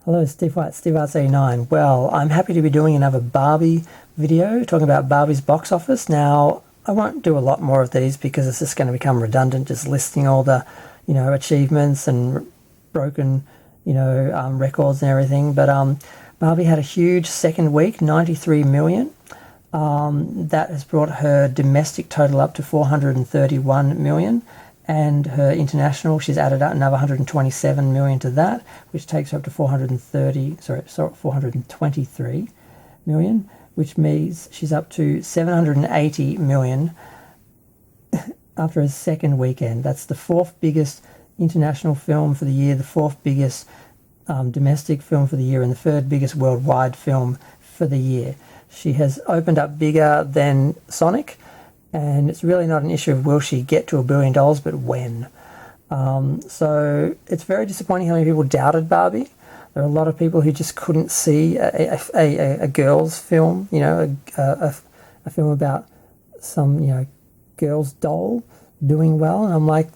Hello, Steve White, Steve Arts 89. Well, I'm happy to be doing another Barbie video talking about Barbie's box office. Now, I won't do a lot more of these because it's just going to become redundant, just listing all the, achievements and broken, records and everything. But Barbie had a huge second week, 93 million. That has brought her domestic total up to 431 million. And her international, she's added another 127 million to that, which takes her up to 423 million, which means she's up to 780 million after a second weekend. That's the fourth biggest international film for the year, the fourth biggest domestic film for the year, and the third biggest worldwide film for the year. She has opened up bigger than Sonic. And it's really not an issue of will she get to $1 billion, but when. So it's very disappointing how many people doubted Barbie. There are a lot of people who just couldn't see a girl's film, a film about some, girl's doll doing well. And I'm like,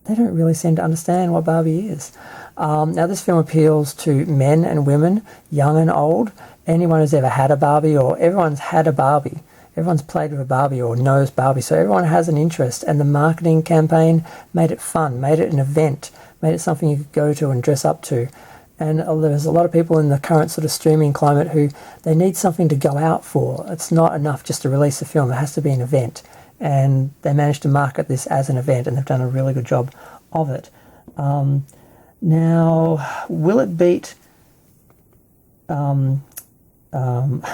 they don't really seem to understand what Barbie is. Now, this film appeals to men and women, young and old, anyone who's ever had a Barbie, or everyone's had a Barbie. Everyone's played with a Barbie or knows Barbie, so everyone has an interest, and the marketing campaign made it fun, made it an event, made it something you could go to and dress up to. And there's a lot of people in the current sort of streaming climate who they need something to go out for. It's not enough just to release a film, it has to be an event. And they managed to market this as an event, and they've done a really good job of it. Now, will it beat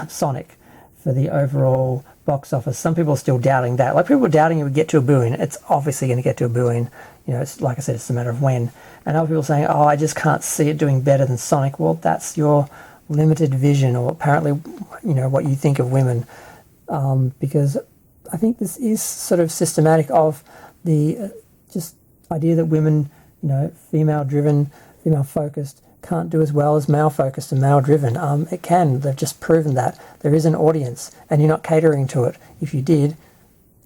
Sonic for the overall box office? Some people are still doubting that. Like, people are doubting it would get to $1 billion. It's obviously going to get to $1 billion. It's like I said, it's a matter of when. And other people saying, oh, I just can't see it doing better than Sonic. Well, that's your limited vision, or apparently, what you think of women. Because I think this is sort of systematic of the just idea that women, female-driven, female-focused, can't do as well as male-focused and male-driven. It can. They've just proven that. There is an audience, and you're not catering to it. If you did,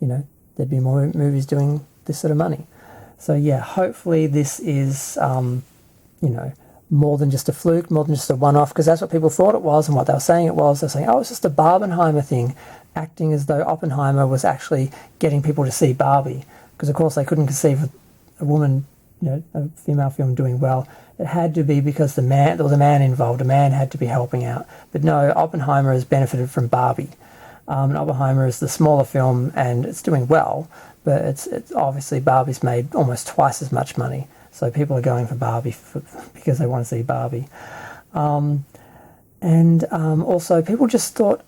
there'd be more movies doing this sort of money. So, yeah, hopefully this is, more than just a fluke, more than just a one-off, because that's what people thought it was and what they were saying it was. They're saying, oh, it's just a Barbenheimer thing, acting as though Oppenheimer was actually getting people to see Barbie, because, of course, they couldn't conceive a woman, a female film doing well. It had to be because there was a man involved. A man had to be helping out. But no, Oppenheimer has benefited from Barbie. And Oppenheimer is the smaller film, and it's doing well. But it's obviously Barbie's made almost twice as much money. So people are going for Barbie because they want to see Barbie. Also, people just thought,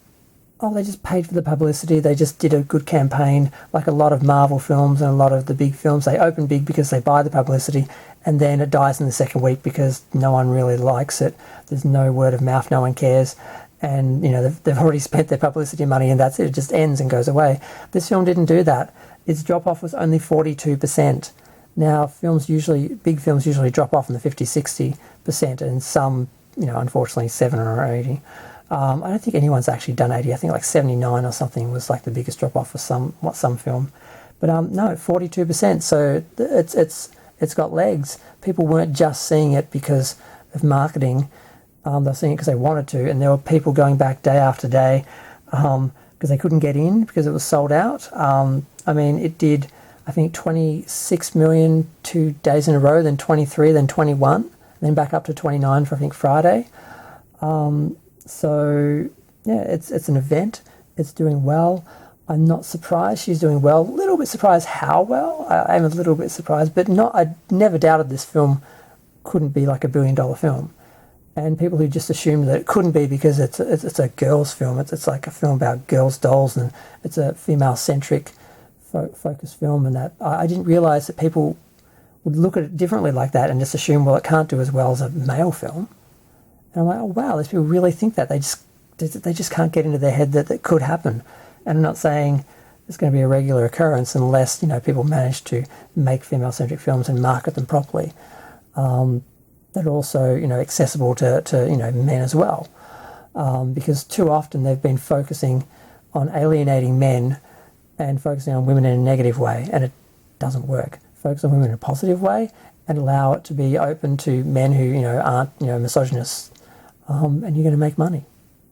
oh, they just paid for the publicity. They just did a good campaign, like a lot of Marvel films and a lot of the big films. They open big because they buy the publicity, and then it dies in the second week because no one really likes it. There's no word of mouth. No one cares. And, they've already spent their publicity money, and that's it. It just ends and goes away. This film didn't do that. Its drop-off was only 42%. Now, big films usually drop off in the 50-60%, and some, unfortunately, 7 or 80. I don't think anyone's actually done 80. I think like 79 or something was like the biggest drop-off for some film. But no, 42%. So it's got legs. People weren't just seeing it because of marketing. They were seeing it because they wanted to, and there were people going back day after day because they couldn't get in because it was sold out. It did, I think, 26 million 2 days in a row, then 23, then 21, then back up to 29 for, I think, Friday. So, yeah, it's an event. It's doing well. I'm not surprised she's doing well. A little bit surprised how well. I'm a little bit surprised, but I never doubted this film couldn't be like $1 billion film. And people who just assumed that it couldn't be because it's a girls' film. It's like a film about girls' dolls, and it's a female-centric focused film. And that I didn't realise that people would look at it differently like that and just assume, well, it can't do as well as a male film. And I'm like, oh wow, these people really think that. They just can't get into their head that that could happen. And I'm not saying it's going to be a regular occurrence unless people manage to make female-centric films and market them properly. That are also accessible to men as well, because too often they've been focusing on alienating men and focusing on women in a negative way, and it doesn't work. Focus on women in a positive way, and allow it to be open to men who, aren't, misogynists, and you're going to make money.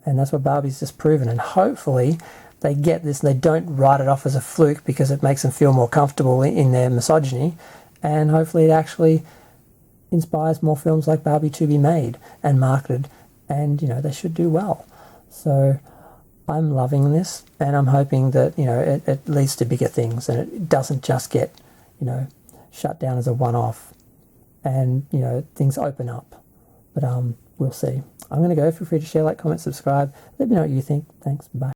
And that's what Barbie's just proven. And hopefully they get this and they don't write it off as a fluke because it makes them feel more comfortable in their misogyny. And hopefully it actually inspires more films like Barbie to be made and marketed. And, they should do well. So I'm loving this, and I'm hoping that, it leads to bigger things and it doesn't just get, shut down as a one-off, and, things open up. But we'll see. I'm going to go. Feel free to share, like, comment, subscribe. Let me know what you think. Thanks. Bye.